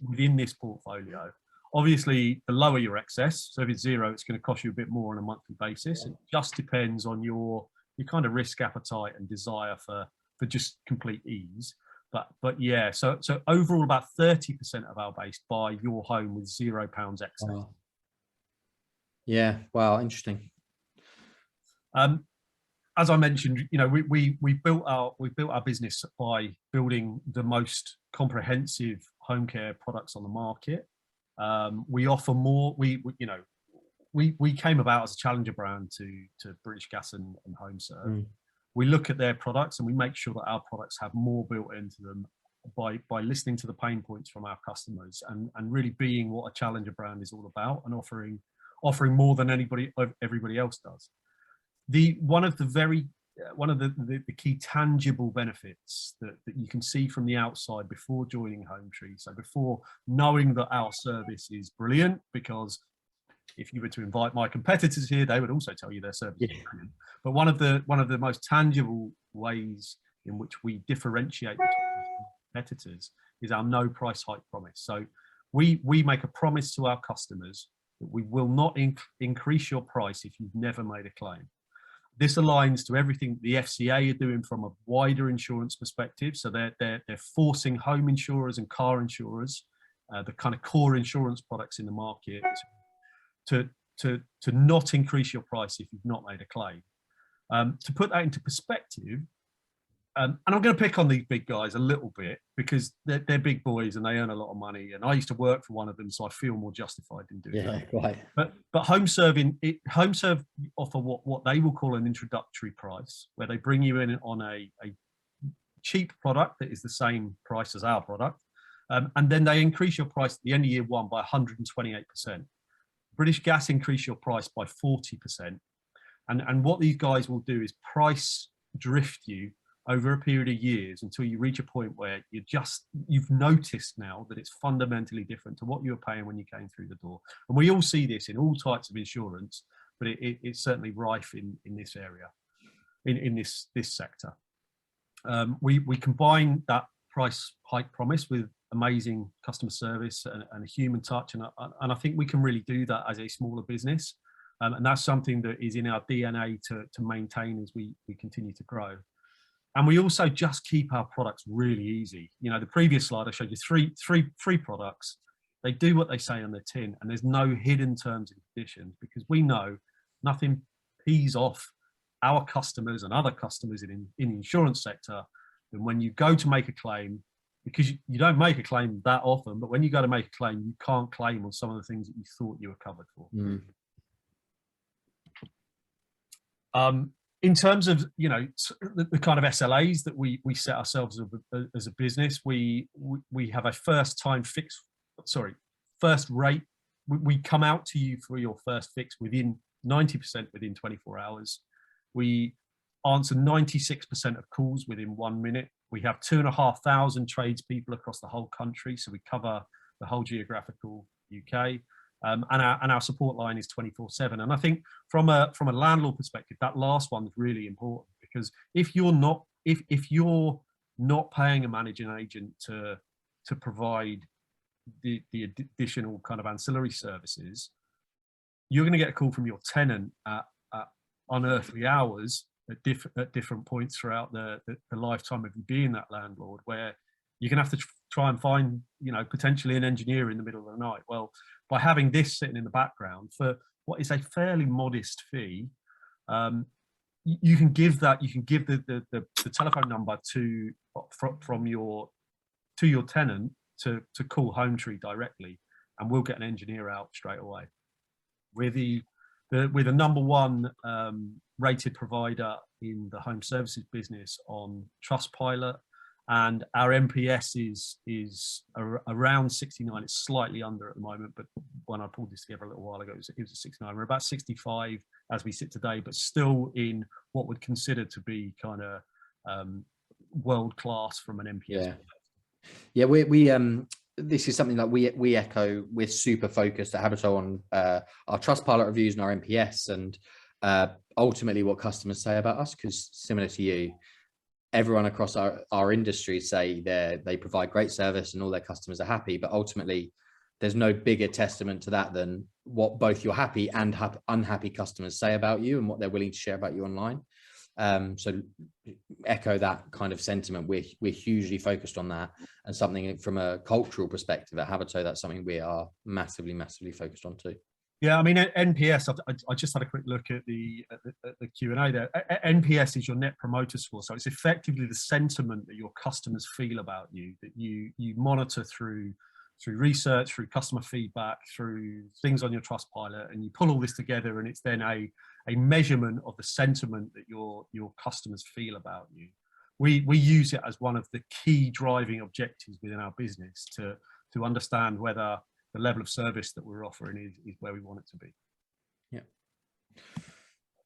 within this portfolio. Obviously, the lower your excess, so if it's 0, it's going to cost you a bit more on a monthly basis. It just depends on your kind of risk appetite and desire for just complete ease. But yeah, so overall, about 30% of our base buy Your Home with £0 excess. Wow. Yeah, wow, interesting. As I mentioned, you know, we built our business by building the most comprehensive home care products on the market. We offer more. We came about as a challenger brand to British Gas and HomeServe. We look at their products and we make sure that our products have more built into them by listening to the pain points from our customers and really being what a challenger brand is all about, and offering more than everybody else does. One of the key tangible benefits that you can see from the outside before joining Hometree, so before knowing that our service is brilliant, because if you were to invite my competitors here, they would also tell you their service is brilliant. But one of the most tangible ways in which we differentiate between competitors is our no price hike promise. So we make a promise to our customers that we will not increase your price if you've never made a claim. This aligns to everything the FCA are doing from a wider insurance perspective. So they're forcing home insurers and car insurers, the kind of core insurance products in the market, to not increase your price if you've not made a claim. To put that into perspective, and I'm going to pick on these big guys a little bit because they're big boys and they earn a lot of money, and I used to work for one of them, so I feel more justified in doing that. Right. But HomeServe offer what they will call an introductory price, where they bring you in on a cheap product that is the same price as our product, And then they increase your price at the end of year one by 128%. British Gas increase your price by 40%. And what these guys will do is price drift you over a period of years until you reach a point where you've noticed now that it's fundamentally different to what you were paying when you came through the door. And we all see this in all types of insurance, but it's certainly rife in this area, in this sector. We combine that price hike promise with amazing customer service and a human touch, and I think we can really do that as a smaller business, and that's something that is in our DNA to maintain as we continue to grow. And we also just keep our products really easy. You know, the previous slide I showed you three products. They do what they say on the tin, and there's no hidden terms and conditions, because we know nothing pees off our customers and other customers in the insurance sector than when you go to make a claim, because you don't make a claim that often, but when you go to make a claim, you can't claim on some of the things that you thought you were covered for. In terms of, you know, the kind of SLAs that we set ourselves as a business, we have a first rate. We come out to you for your first fix within 90% within 24 hours. We answer 96% of calls within 1 minute. We have 2,500 tradespeople across the whole country, so we cover the whole geographical UK. And our support line is 24/7. And I think from a landlord perspective, that last one is really important, because if you're not paying a managing agent to provide the additional kind of ancillary services, you're going to get a call from your tenant at unearthly hours at different points throughout the lifetime of you being that landlord, where you're going to have to try and find, you know, potentially an engineer in the middle of the night. Well, by having this sitting in the background for what is a fairly modest fee, you can give the telephone number to your tenant to call Home Tree directly, and we'll get an engineer out straight away. We're the number one rated provider in the home services business on Trustpilot, and our NPS is around 69. It's slightly under at the moment, but when I pulled this together a little while ago, it was a 69. We're about 65 as we sit today, but still in what would consider to be kind of world class from an NPS. Yeah, we this is something that we echo. We're super focused at Habito on our Trustpilot reviews and our NPS, and ultimately what customers say about us, because similar to you, everyone across our industry say they provide great service and all their customers are happy, but ultimately there's no bigger testament to that than what both your happy and unhappy customers say about you and what they're willing to share about you online. So echo that kind of sentiment. We're hugely focused on that, and something from a cultural perspective at Habito, that's something we are massively focused on too. Yeah, I mean, NPS, I just had a quick look at the Q&A there. NPS is your net promoter score. So it's effectively the sentiment that your customers feel about you, that you monitor through research, through customer feedback, through things on your Trustpilot, and you pull all this together, and it's then a measurement of the sentiment that your customers feel about you. We use it as one of the key driving objectives within our business to understand whether the level of service that we're offering is where we want it to be. Yeah.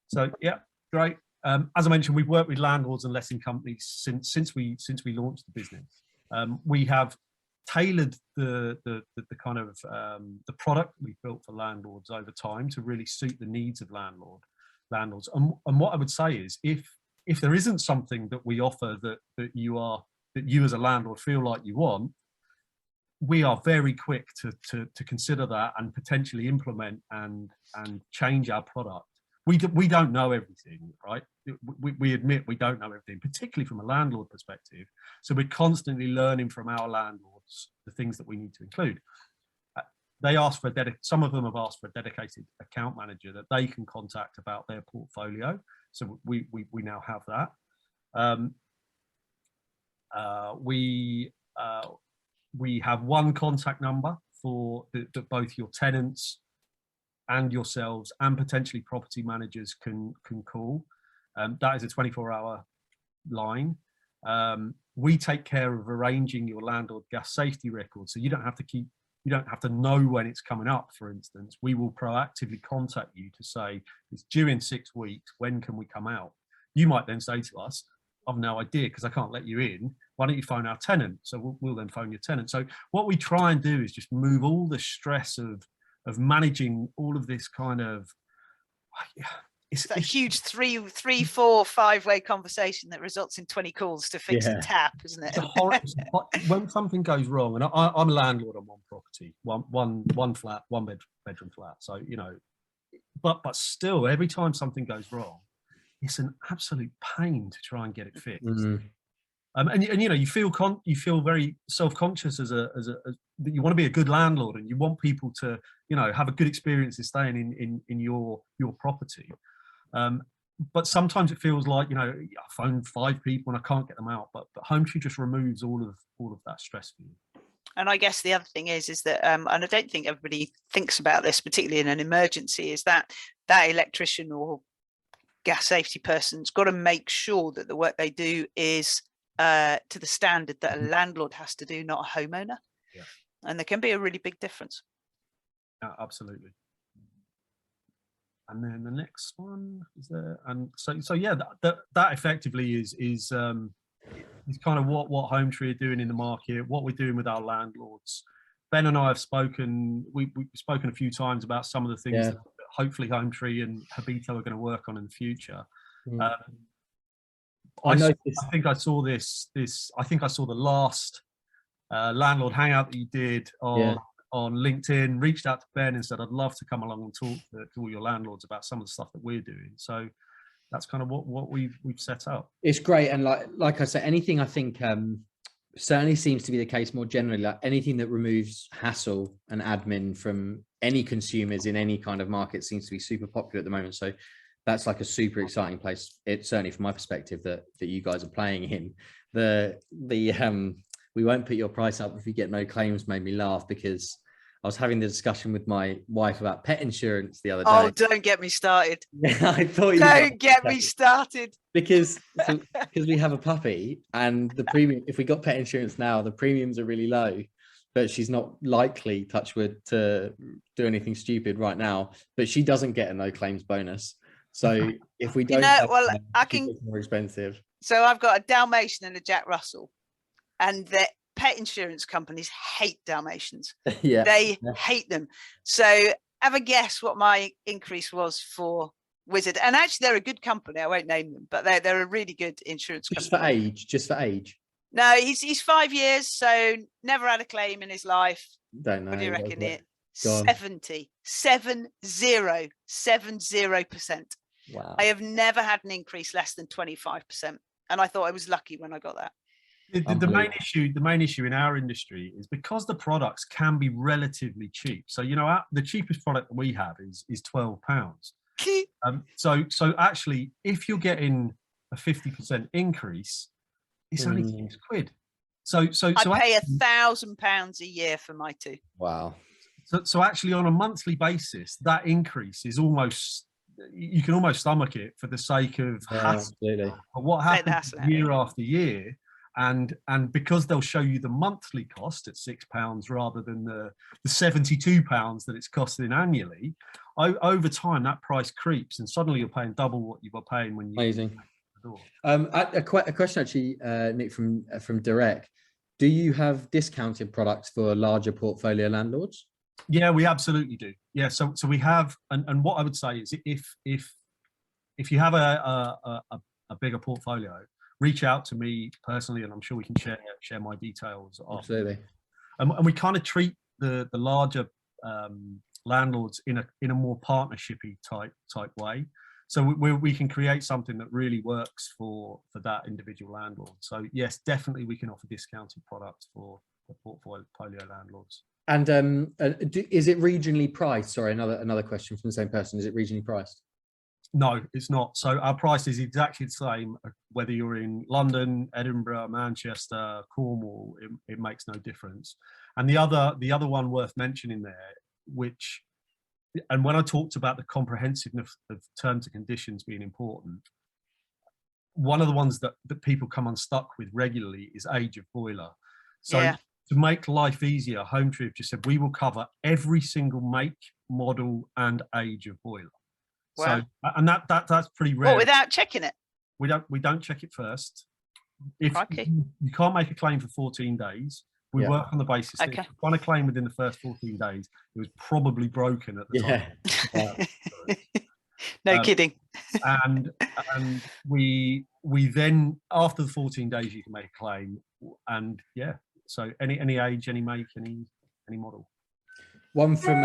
So yeah, great. As I mentioned, we've worked with landlords and letting companies since we launched the business. We have tailored the kind of the product we've built for landlords over time to really suit the needs of landlords. And what I would say is, if there isn't something that we offer that you as a landlord feel like you want, we are very quick to consider that and potentially implement and change our product. We don't know everything, right? We admit we don't know everything, particularly from a landlord perspective. So we're constantly learning from our landlords the things that we need to include. They ask for some of them have asked for a dedicated account manager that they can contact about their portfolio. So we now have that. We have one contact number for that both your tenants and yourselves and potentially property managers can call. That is a 24-hour line. We take care of arranging your landlord gas safety record, so you don't have to know when it's coming up. For instance, we will proactively contact you to say it's due in 6 weeks. When can we come out? You might then say to us, I've no idea because I can't let you in. Why don't you phone our tenant? So we'll then phone your tenant. So what we try and do is just move all the stress of managing all of this kind of, it's a huge 3, 4, 5-way conversation that results in 20 calls to fix a tap, isn't it? When something goes wrong, and I'm a landlord on one property, one flat, bedroom flat. So, you know, but still, every time something goes wrong, it's an absolute pain to try and get it fixed. And you know, you feel very self-conscious as that you want to be a good landlord and you want people to, you know, have a good experience in staying in your property. But sometimes it feels like, you know, I phoned 5 people and I can't get them out. But HomeTree just removes all of that stress for you. And I guess the other thing is that, and I don't think everybody thinks about this, particularly in an emergency, is that electrician or gas safety person's got to make sure that the work they do is to the standard that a landlord has to do, not a homeowner. Yeah. And there can be a really big difference. Absolutely. And then the next one is there, and so yeah, that effectively is kind of what HomeTree are doing in the market, what we're doing with our landlords. Ben and I have spoken. We've spoken a few times about some of the things that hopefully HomeTree and Habito are going to work on in the future. I think I saw this. I think I saw the last landlord hangout that you did on LinkedIn. Reached out to Ben and said, I'd love to come along and talk to all your landlords about some of the stuff that we're doing. So that's kind of what we've set up. It's great, and like I said, anything I think certainly seems to be the case more generally. Like anything that removes hassle and admin from any consumers in any kind of market seems to be super popular at the moment. So that's like a super exciting place. It's certainly from my perspective that you guys are playing in. The we won't put your price up if you get no claims made me laugh, because I was having the discussion with my wife about pet insurance the other day. Oh, don't get me started. I thought don't get me started. Because we have a puppy, and the premium, if we got pet insurance now, the premiums are really low, but she's not likely, touch wood, to do anything stupid right now, but she doesn't get a no claims bonus. So if we don't, I can, it's more expensive. So I've got a Dalmatian and a Jack Russell, and the pet insurance companies hate Dalmatians. They hate them. So have a guess what my increase was for Wizard. And actually, they're a good company. I won't name them, but they're a really good insurance company. Just for age. No, he's 5 years, so never had a claim in his life. Don't know. What do you reckon? 70%. Wow. I have never had an increase less than 25%, and I thought I was lucky when I got that. The main issue in our industry is because the products can be relatively cheap. So, you know, the cheapest product that we have is £12. So actually, if you're getting a 50% increase, it's only £6. So I pay £1,000 a year for my 2. Wow. So actually, on a monthly basis, that increase is almost, you can almost stomach it for the sake of hassle. Absolutely. But what happens year after year, and because they'll show you the monthly cost at £6 rather than the £72 that it's costing annually, over time that price creeps, and suddenly you're paying double what you were paying when you. Amazing. A question actually, Nick, from Direct. Do you have discounted products for larger portfolio landlords? Yeah, we absolutely do. Yeah, so we have, and what I would say is if you have a bigger portfolio, reach out to me personally, and I'm sure we can share my details. Absolutely. And we kind of treat the larger landlords in a more partnershipy type way. So we can create something that really works for that individual landlord. So yes, definitely we can offer discounted products for the portfolio landlords. And is it regionally priced? Sorry, another question from the same person. Is it regionally priced? No, it's not. So our price is exactly the same whether you're in London, Edinburgh, Manchester, Cornwall. It makes no difference. And the other one worth mentioning there, which, and when I talked about the comprehensiveness of terms and conditions being important, one of the ones that people come unstuck with regularly is age of boiler. So to make life easier, Home Tree have just said we will cover every single make, model, and age of boiler. Wow. So, and that's pretty rare. Well, without checking it? We don't check it first. If you can't make a claim for 14 days, we work on the basis that if you find a claim within the first 14 days, it was probably broken at the time. No kidding. And we then, after the 14 days, you can make a claim. And so any age, any make, any model. One from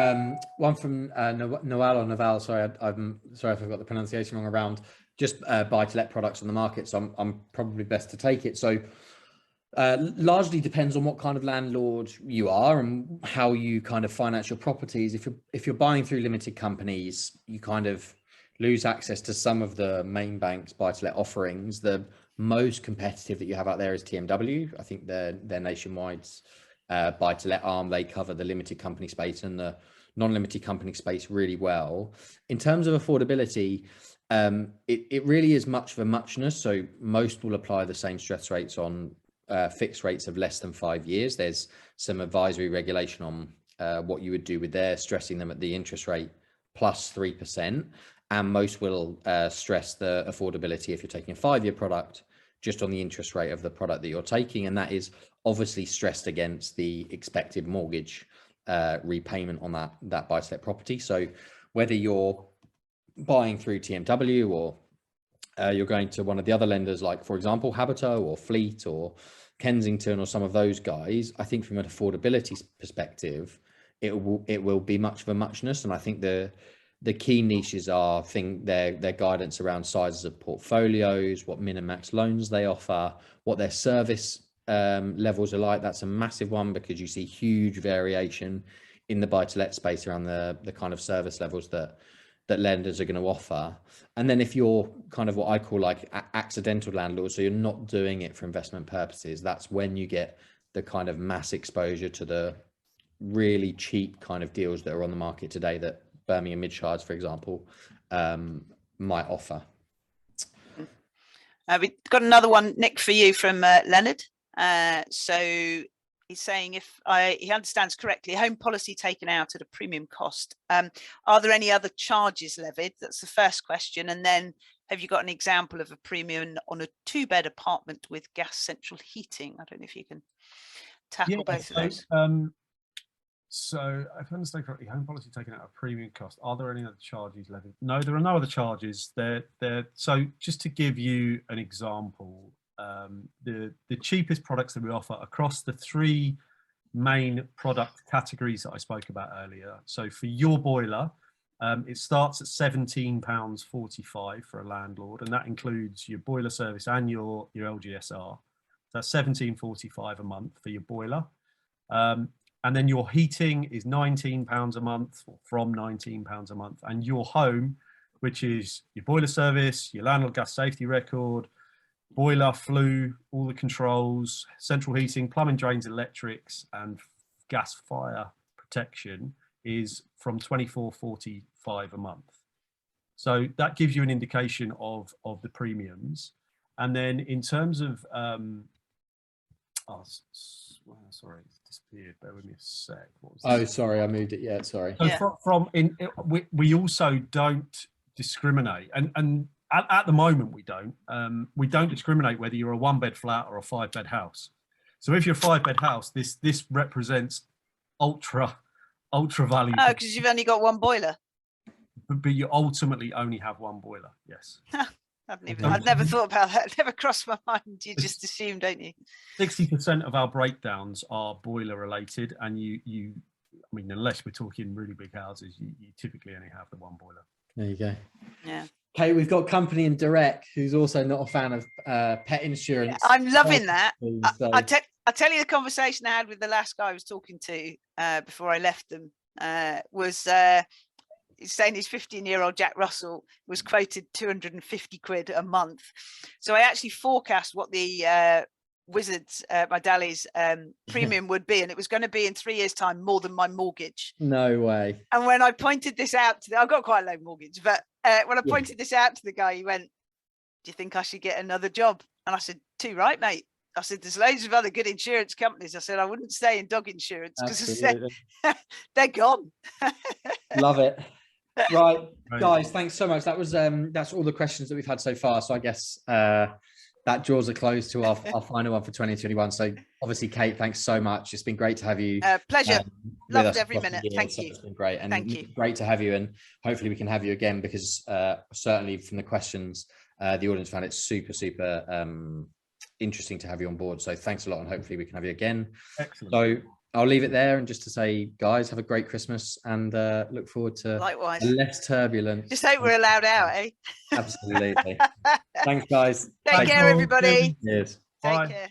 Noel or Naval. Sorry, I'm sorry if I've got the pronunciation wrong. Around just buy-to-let products on the market. So I'm probably best to take it. So largely depends on what kind of landlord you are and how you kind of finance your properties. If you're buying through limited companies, you kind of lose access to some of the main banks' buy-to-let offerings. The most competitive that you have out there is TMW. I think they're nationwide. Buy-to-let arm, they cover the limited company space and the non-limited company space really well. In terms of affordability, it really is much of a muchness. So most will apply the same stress rates on fixed rates of less than 5 years. There's some advisory regulation on what you would do with there, stressing them at the interest rate plus 3%. And most will stress the affordability if you're taking a 5-year product just on the interest rate of the product that you're taking. And that is obviously stressed against the expected mortgage repayment on that buy-to-let property. So whether you're buying through TMW or you're going to one of the other lenders, like for example, Habito or Fleet or Kensington or some of those guys, I think from an affordability perspective, it will be much of a muchness. And I think the key niches are their guidance around sizes of portfolios, what min and max loans they offer, what their service levels are like. That's a massive one because you see huge variation in the buy-to-let space around the kind of service levels that lenders are going to offer. And then if you're kind of what I call like accidental landlords, so you're not doing it for investment purposes, that's when you get the kind of mass exposure to the really cheap kind of deals that are on the market today that Birmingham Midshires, for example, might offer. We've got another one, Nick, for you from Leonard. So he's saying, if he understands correctly, home policy taken out at a premium cost. Are there any other charges levied? That's the first question. And then have you got an example of a premium on a 2-bed apartment with gas central heating? I don't know if you can tackle both of those. So if I understand correctly, home policy taken out at a premium cost. Are there any other charges levied? No, there are no other charges. So just to give you an example, the cheapest products that we offer across the 3 main product categories that I spoke about earlier. So for your boiler, it starts at £17.45 for a landlord, and that includes your boiler service and your LGSR. So that's £17.45 a month for your boiler. And then your heating is £19 a month, or from £19 a month. And your home, which is your boiler service, your landlord gas safety record, boiler, flue, all the controls, central heating, plumbing, drains, electrics, and gas fire protection, is from £24.45 a month. So that gives you an indication of the premiums. And then in terms of, sorry, it's disappeared. Bear with me a sec. Sorry, I moved it. Yeah, sorry. So we also don't discriminate, and at the moment we don't discriminate whether you're a 1-bed flat or a 5-bed house. So if you're a 5-bed house, this represents ultra value. Oh, because you've only got 1 boiler. But you ultimately only have 1 boiler. Yes. I've never thought about that. It never crossed my mind. You just assume, don't you? 60% of our breakdowns are boiler related, and I mean, unless we're talking really big houses, you typically only have the 1 boiler. There you go. Yeah. Okay, we've got company in direct who's also not a fan of pet insurance. Yeah, I'm loving that. I'll tell you the conversation I had with the last guy I was talking to before I left them was he's saying his 15-year-old Jack Russell was quoted 250 quid a month. So I actually forecast what the Wizards, my Dally's premium would be, and it was going to be in 3 years' time more than my mortgage. No way. And when I pointed this out to I've got quite a low mortgage, but when I pointed this out to the guy, he went, do you think I should get another job? And I said, too right, mate. I said, there's loads of other good insurance companies. I said, I wouldn't stay in dog insurance because they're gone. Love it. Right, guys, thanks so much. That was that's all the questions that we've had so far. So I guess that draws a close to our final one for 2021. So obviously, Kate, thanks so much. It's been great to have you. Pleasure. Loved every minute. Thank you. It's been great. And thank you. Great to have you. And hopefully we can have you again, because certainly from the questions, the audience found it super, super interesting to have you on board. So thanks a lot. And hopefully we can have you again. Excellent. So I'll leave it there, and just to say, guys, have a great Christmas, and look forward to likewise less turbulence. Just hope we're allowed out, eh? Absolutely. Thanks, guys. Take care, everybody. Cheers. Take care.